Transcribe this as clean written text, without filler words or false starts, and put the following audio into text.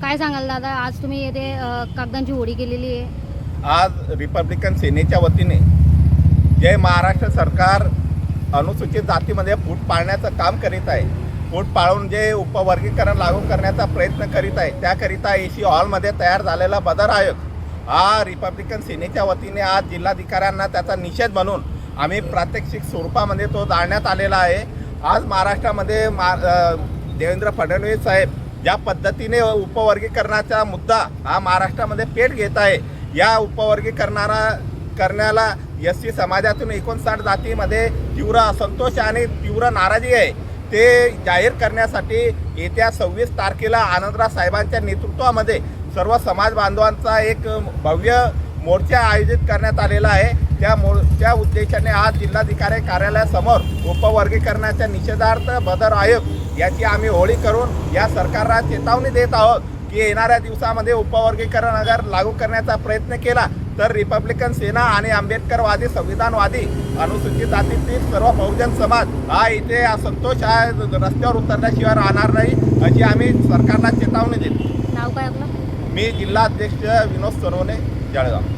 काय सांगाल दादा, आज तुम्ही येथे कागदांची होळी केलेली आहे? आज रिपब्लिकन सेनेच्या वतीने जे महाराष्ट्र सरकार अनुसूचित जातीमध्ये फूट पाळण्याचं काम करीत आहे, फूट पाळून जे उपवर्गीकरण लागू करण्याचा प्रयत्न करीत आहे, त्याकरिता एसी हॉलमध्ये तयार झालेला बदर आयोग हा रिपब्लिकन सेनेच्या वतीने आज जिल्हाधिकाऱ्यांना त्याचा निषेध म्हणून आम्ही प्रात्यक्षिक स्वरूपामध्ये तो जाळण्यात आलेला आहे। आज महाराष्ट्रामध्ये देवेंद्र फडणवीस साहेब ज्या पद्धतीने उपवर्गीकरणाचा मुद्दा हा महाराष्ट्रामध्ये पेट घेत आहे, या करण्याला एसटी समाजातून 59 जातीमध्ये तीव्र असंतोष आणि तीव्र नाराजी आहे। ते जाहीर करण्यासाठी येत्या 26 तारखेला आनंदराव साहेबांच्या नेतृत्वामध्ये सर्व समाज बांधवांचा एक भव्य मोर्चा आयोजित करण्यात आलेला आहे। त्या उद्देशाने आज जिल्हाधिकारी कार्यालयासमोर उपवर्गीकरणाच्या निषेधार्थ बदर आयोग याची आम्ही होळी करून या सरकारला चेतावणी देत आहोत की येणाऱ्या दिवसामध्ये उपवर्गीकरण अगर लागू करण्याचा प्रयत्न केला तर रिपब्लिकन सेना आणि आंबेडकरवादी संविधानवादी अनुसूचित जातीतील सर्व बहुजन समाज हा इथे असंतोष हा रस्त्यावर उतरल्याशिवाय राहणार नाही अशी आम्ही सरकारला चेतावणी देतो। नाव काय आपलं? मी जिल्हाध्यक्ष विनोद सरवणे, जळगाव।